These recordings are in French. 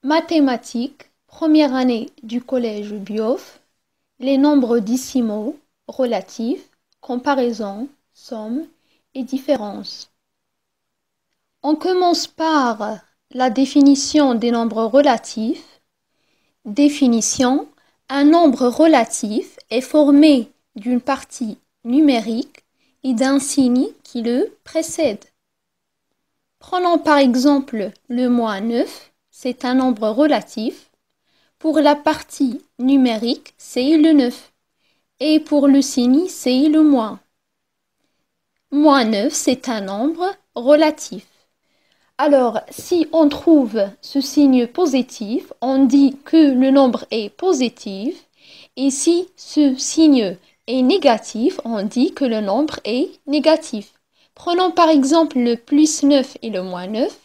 Mathématiques, première année du collège Biof, les nombres décimaux, relatifs, comparaison, somme et différence. On commence par la définition des nombres relatifs. Définition: un nombre relatif est formé d'une partie numérique et d'un signe qui le précède. Prenons par exemple le moins 9, c'est un nombre relatif. Pour la partie numérique, c'est le 9. Et pour le signe, c'est le moins. Moins 9, c'est un nombre relatif. Alors, si on trouve ce signe positif, on dit que le nombre est positif. Et si ce signe est négatif, on dit que le nombre est négatif. Prenons par exemple le plus 9 et le moins 9.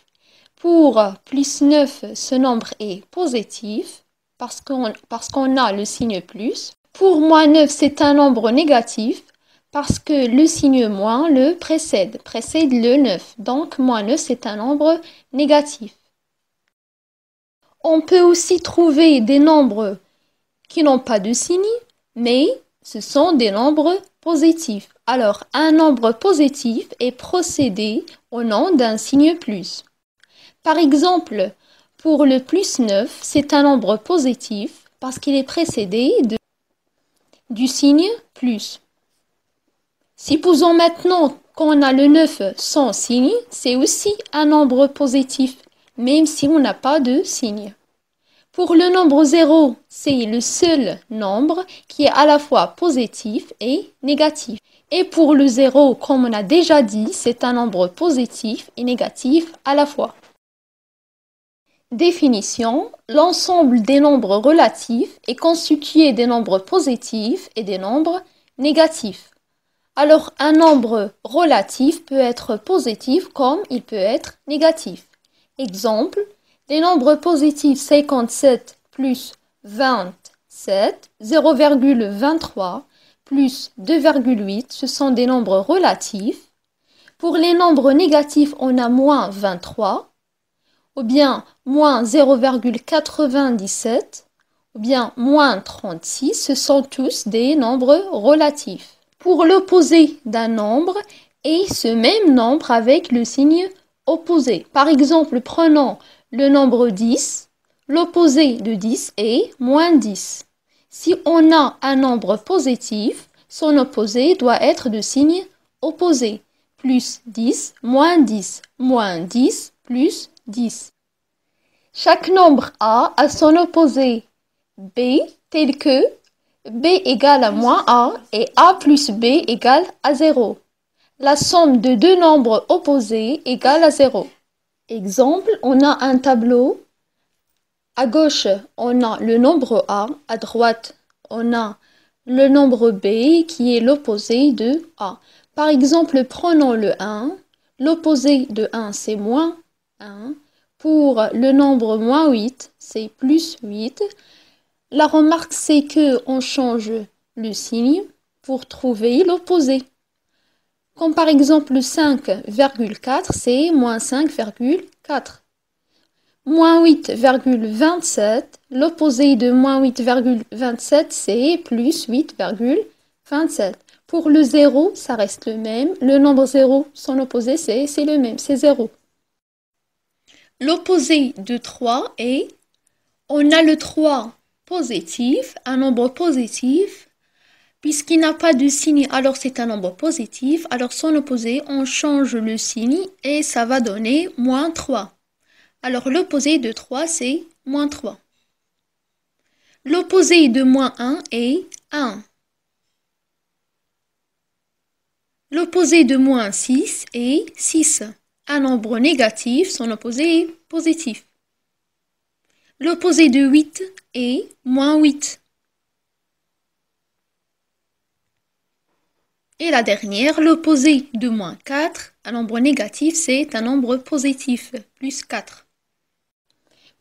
Pour plus 9, ce nombre est positif parce qu'on a le signe plus. Pour moins 9, c'est un nombre négatif parce que le signe moins le précède le 9. Donc, moins 9, c'est un nombre négatif. On peut aussi trouver des nombres qui n'ont pas de signe, mais ce sont des nombres positifs. Alors, un nombre positif est précédé au nom d'un signe plus. Par exemple, pour le plus 9, c'est un nombre positif parce qu'il est précédé du signe plus. Supposons maintenant qu'on a le 9 sans signe, c'est aussi un nombre positif, même si on n'a pas de signe. Pour le nombre 0, c'est le seul nombre qui est à la fois positif et négatif. Et pour le 0, comme on a déjà dit, c'est un nombre positif et négatif à la fois. Définition: l'ensemble des nombres relatifs est constitué des nombres positifs et des nombres négatifs. Alors, un nombre relatif peut être positif comme il peut être négatif. Exemple, les nombres positifs 57 plus 27, 0,23 plus 2,8, ce sont des nombres relatifs. Pour les nombres négatifs, on a moins 23, ou bien moins 0,97, ou bien moins 36, ce sont tous des nombres relatifs. Pour l'opposé d'un nombre et ce même nombre avec le signe opposé. Par exemple, prenons le nombre 10, l'opposé de 10 est moins 10. Si on a un nombre positif, son opposé doit être de signe opposé. Plus 10, moins 10, plus 10. Chaque nombre A a son opposé B tel que B égale à moins A et A plus B égale à 0. La somme de deux nombres opposés égale à 0. Exemple, on a un tableau. À gauche, on a le nombre A. À droite, on a le nombre B qui est l'opposé de A. Par exemple, prenons le 1. L'opposé de 1, c'est moins 1. Pour le nombre moins 8, c'est plus 8. La remarque, c'est qu'on change le signe pour trouver l'opposé. Comme par exemple 5,4, c'est moins 5,4. Moins 8,27, l'opposé de moins 8,27, c'est plus 8,27. Pour le 0, ça reste le même. Le nombre 0, son opposé, c'est le même, c'est 0. L'opposé de 3 est, on a le 3 positif, un nombre positif. Puisqu'il n'a pas de signe, alors c'est un nombre positif. Alors son opposé, on change le signe et ça va donner moins 3. Alors l'opposé de 3, c'est moins 3. L'opposé de moins 1 est 1. L'opposé de moins 6 est 6. Un nombre négatif, son opposé est positif. L'opposé de 8 est moins 8. Et la dernière, l'opposé de moins 4, un nombre négatif, c'est un nombre positif, plus 4.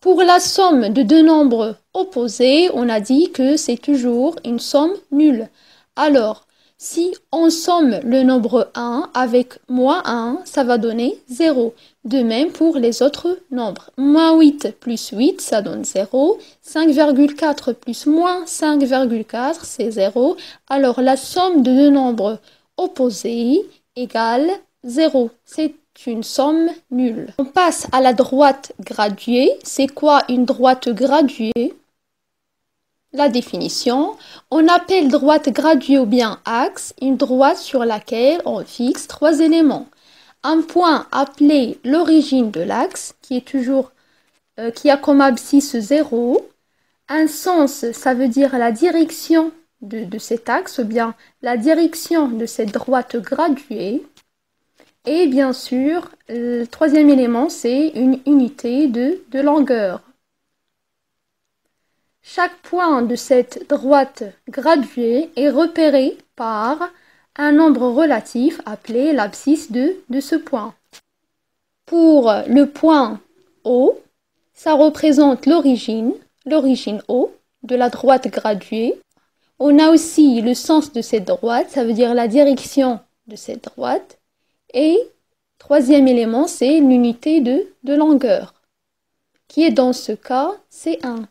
Pour la somme de deux nombres opposés, on a dit que c'est toujours une somme nulle. Alors, Si on somme le nombre 1 avec moins 1, ça va donner 0. De même pour les autres nombres. Moins 8 plus 8, ça donne 0. 5,4 plus moins 5,4, c'est 0. Alors la somme de deux nombres opposés égale 0. C'est une somme nulle. On passe à la droite graduée. C'est quoi une droite graduée? La définition, on appelle droite graduée ou bien axe une droite sur laquelle on fixe trois éléments. Un point appelé l'origine de l'axe, qui a comme abscisse 0. Un sens, ça veut dire la direction de cet axe, ou bien la direction de cette droite graduée. Et bien sûr, le troisième élément, c'est une unité de longueur. Chaque point de cette droite graduée est repéré par un nombre relatif appelé l'abscisse de ce point. Pour le point O, ça représente l'origine O de la droite graduée. On a aussi le sens de cette droite, ça veut dire la direction de cette droite. Et troisième élément, c'est l'unité de longueur, qui est dans ce cas C1.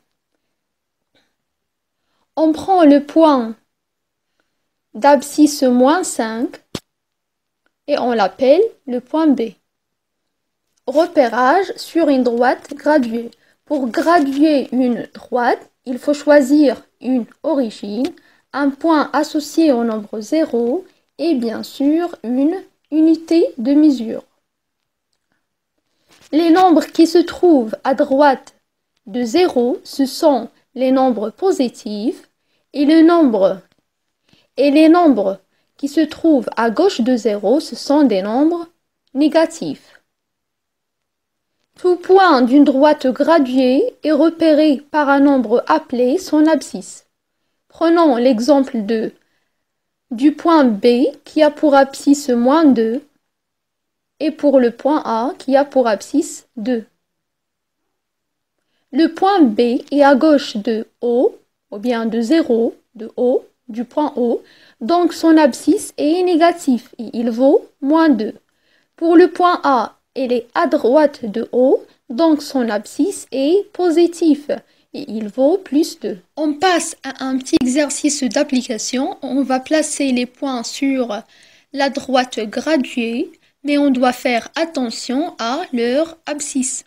On prend le point d'abscisse moins 5 et on l'appelle le point B. Repérage sur une droite graduée. Pour graduer une droite, il faut choisir une origine, un point associé au nombre 0 et bien sûr une unité de mesure. Les nombres qui se trouvent à droite de 0, ce sont les nombres positifs et les nombres qui se trouvent à gauche de 0, ce sont des nombres négatifs. Tout point d'une droite graduée est repéré par un nombre appelé son abscisse. Prenons l'exemple du point B qui a pour abscisse moins 2 et pour le point A qui a pour abscisse 2. Le point B est à gauche de O, ou bien de 0, de O, du point O, donc son abscisse est négatif et il vaut moins 2. Pour le point A, il est à droite de O, donc son abscisse est positif et il vaut plus 2. On passe à un petit exercice d'application. On va placer les points sur la droite graduée, mais on doit faire attention à leur abscisse.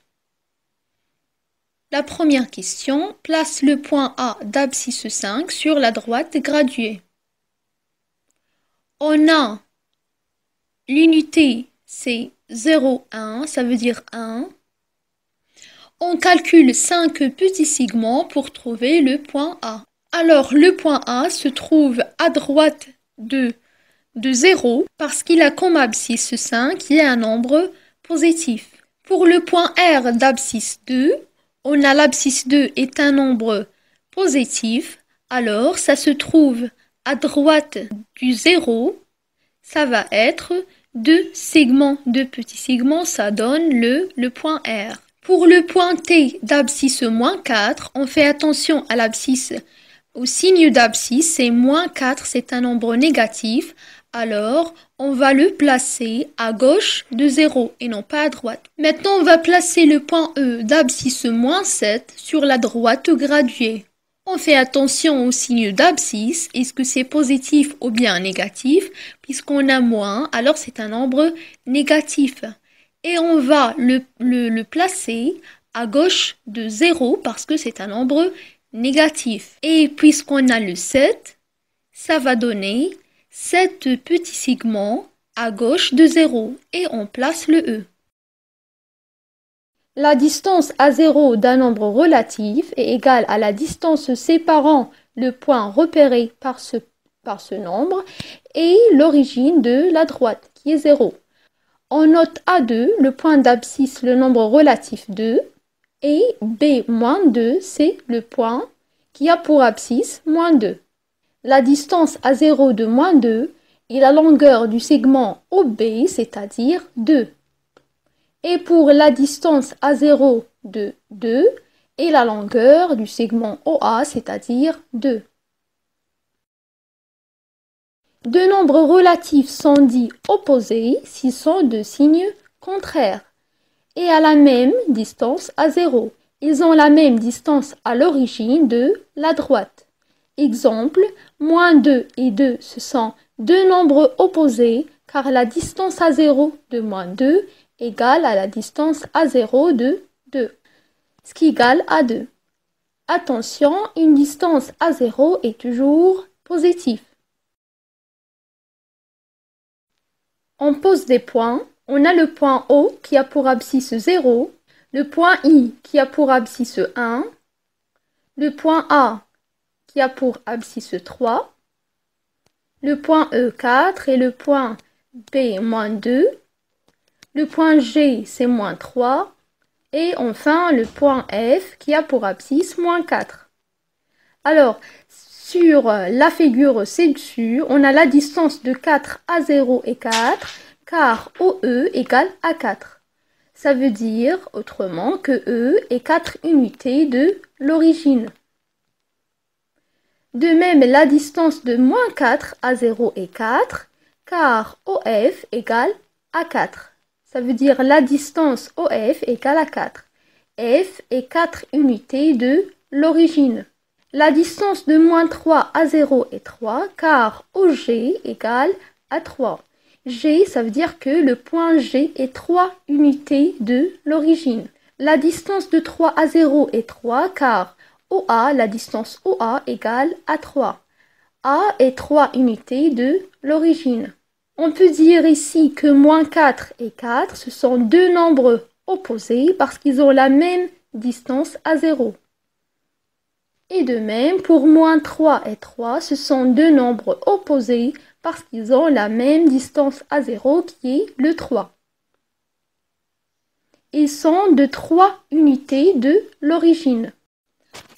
La première question, place le point A d'abscisse 5 sur la droite graduée. On a l'unité, c'est 0, 1, ça veut dire 1. On calcule 5 petits segments pour trouver le point A. Alors, le point A se trouve à droite de 0 parce qu'il a comme abscisse 5 qui est un nombre positif. Pour le point R d'abscisse 2, on a l'abscisse 2 est un nombre positif, alors ça se trouve à droite du 0, ça va être 2 segments, 2 petits segments, ça donne le point R. Pour le point T d'abscisse moins 4, on fait attention à l'abscisse, au signe d'abscisse, c'est moins 4, c'est un nombre négatif, alors on va le placer à gauche de 0 et non pas à droite. Maintenant, on va placer le point E d'abscisse moins 7 sur la droite graduée. On fait attention au signe d'abscisse, est-ce que c'est positif ou bien négatif? Puisqu'on a moins, alors c'est un nombre négatif. Et on va le placer à gauche de 0 parce que c'est un nombre négatif. Et puisqu'on a le 7, ça va donner 7 petits segments à gauche de 0 et on place le E. La distance à 0 d'un nombre relatif est égale à la distance séparant le point repéré par ce nombre et l'origine de la droite qui est 0. On note A2, le point d'abscisse, le nombre relatif 2 et B-2, c'est le point qui a pour abscisse moins 2. La distance à 0 de moins 2 est la longueur du segment OB, c'est-à-dire 2. Et pour la distance à 0 de 2 est la longueur du segment OA, c'est-à-dire 2. Deux nombres relatifs sont dits opposés s'ils sont de signes contraires et à la même distance à 0. Ils ont la même distance à l'origine de la droite. Exemple, moins 2 et 2, ce sont deux nombres opposés car la distance à 0 de moins 2 égale à la distance à 0 de 2, ce qui égale à 2. Attention, une distance à 0 est toujours positive. On pose des points. On a le point O qui a pour abscisse 0, le point I qui a pour abscisse 1, le point A qui a pour abscisse 3, le point E 4 et le point B moins 2, le point G c'est moins 3 et enfin le point F qui a pour abscisse moins 4. Alors, sur la figure ci-dessus, on a la distance de 4 à 0 et 4 car OE égale à 4. Ça veut dire autrement que E est 4 unités de l'origine. De même, la distance de moins 4 à 0 est 4, car OF égale à 4. Ça veut dire la distance OF égale à 4. F est 4 unités de l'origine. La distance de moins 3 à 0 est 3, car OG égale à 3. G, ça veut dire que le point G est 3 unités de l'origine. La distance de 3 à 0 est 3, car OA, la distance OA égale à 3. A est 3 unités de l'origine. On peut dire ici que moins 4 et 4, ce sont deux nombres opposés parce qu'ils ont la même distance à 0. Et de même, pour moins 3 et 3, ce sont deux nombres opposés parce qu'ils ont la même distance à 0 qui est le 3. Ils sont de 3 unités de l'origine.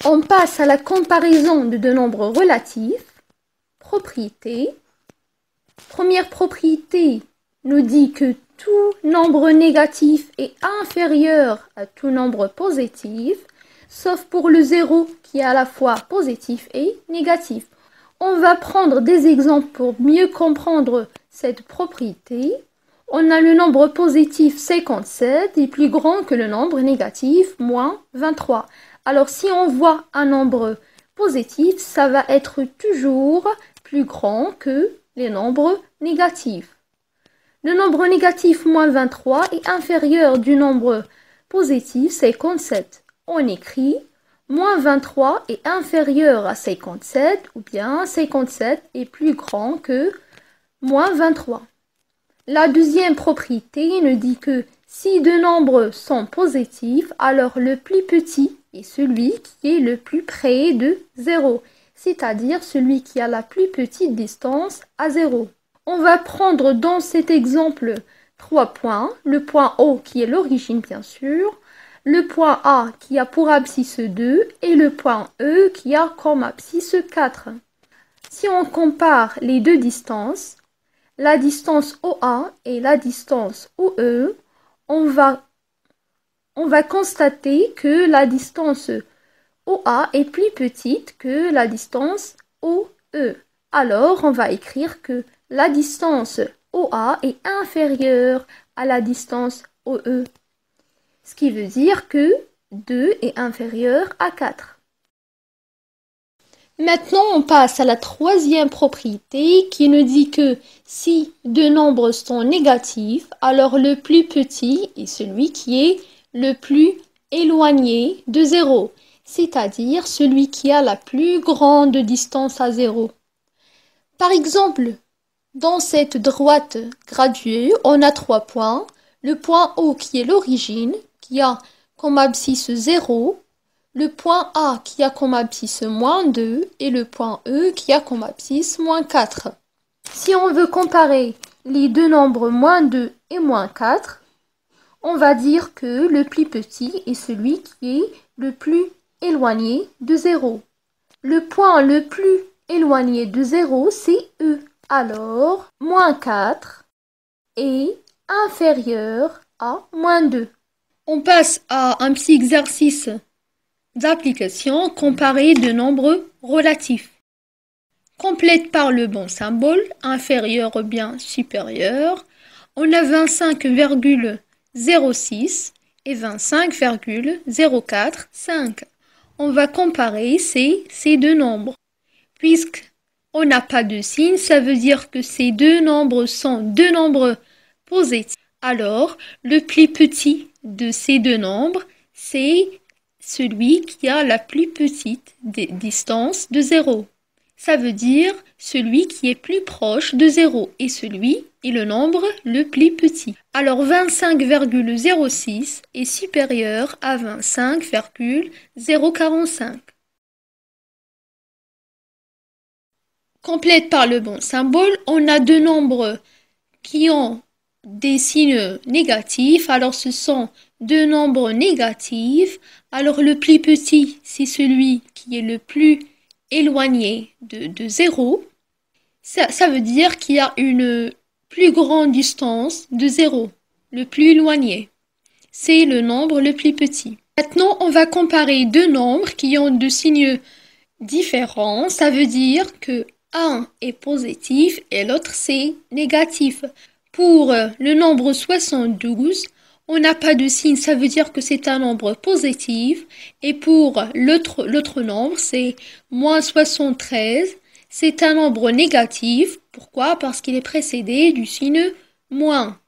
On passe à la comparaison de deux nombres relatifs. Propriété. Première propriété nous dit que tout nombre négatif est inférieur à tout nombre positif, sauf pour le 0 qui est à la fois positif et négatif. On va prendre des exemples pour mieux comprendre cette propriété. On a le nombre positif 57 est plus grand que le nombre négatif moins 23. Alors si on voit un nombre positif, ça va être toujours plus grand que les nombres négatifs. Le nombre négatif moins 23 est inférieur du nombre positif 57. On écrit moins 23 est inférieur à 57 ou bien 57 est plus grand que moins 23. La deuxième propriété nous dit que si deux nombres sont positifs, alors le plus petit est celui qui est le plus près de 0, c'est-à-dire celui qui a la plus petite distance à 0. On va prendre dans cet exemple 3 points, le point O qui est l'origine bien sûr, le point A qui a pour abscisse 2 et le point E qui a comme abscisse 4. Si on compare les deux distances, la distance OA et la distance OE, on va constater que la distance OA est plus petite que la distance OE. Alors, on va écrire que la distance OA est inférieure à la distance OE. Ce qui veut dire que 2 est inférieur à 4. Maintenant, on passe à la troisième propriété qui nous dit que si deux nombres sont négatifs, alors le plus petit est celui qui est le plus éloigné de 0, c'est-à-dire celui qui a la plus grande distance à 0. Par exemple, dans cette droite graduée, on a 3 points. Le point O qui est l'origine, qui a comme abscisse 0, le point A qui a comme abscisse moins 2 et le point E qui a comme abscisse moins 4. Si on veut comparer les deux nombres moins 2 et moins 4, on va dire que le plus petit est celui qui est le plus éloigné de 0. Le point le plus éloigné de 0, c'est E. Alors, moins 4 est inférieur à moins 2. On passe à un petit exercice d'application comparée de nombres relatifs. Complète par le bon symbole, inférieur ou bien supérieur. On a 25,06 et 25,045. On va comparer ces deux nombres. Puisqu'on n'a pas de signe, ça veut dire que ces deux nombres sont deux nombres positifs. Alors, le plus petit de ces deux nombres, c'est celui qui a la plus petite distance de 0. Ça veut dire celui qui est plus proche de 0 et celui est le nombre le plus petit. Alors 25,06 est supérieur à 25,045. Complète par le bon symbole, on a deux nombres qui ont des signes négatifs. Alors ce sont deux nombres négatifs. Alors le plus petit, c'est celui qui est le plus éloigné de 0. Ça veut dire qu'il y a une plus grande distance de 0. Le plus éloigné, c'est le nombre le plus petit. Maintenant, on va comparer deux nombres qui ont deux signes différents. Ça veut dire que un est positif et l'autre c'est négatif. Pour le nombre 72, on n'a pas de signe, ça veut dire que c'est un nombre positif. Et pour l'autre nombre, c'est moins 73, c'est un nombre négatif. Pourquoi? Parce qu'il est précédé du signe moins.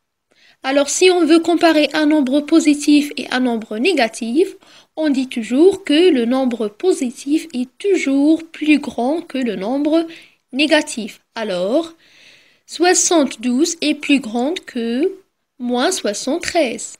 Alors si on veut comparer un nombre positif et un nombre négatif, on dit toujours que le nombre positif est toujours plus grand que le nombre négatif. Alors, 72 est plus grande que moins 73.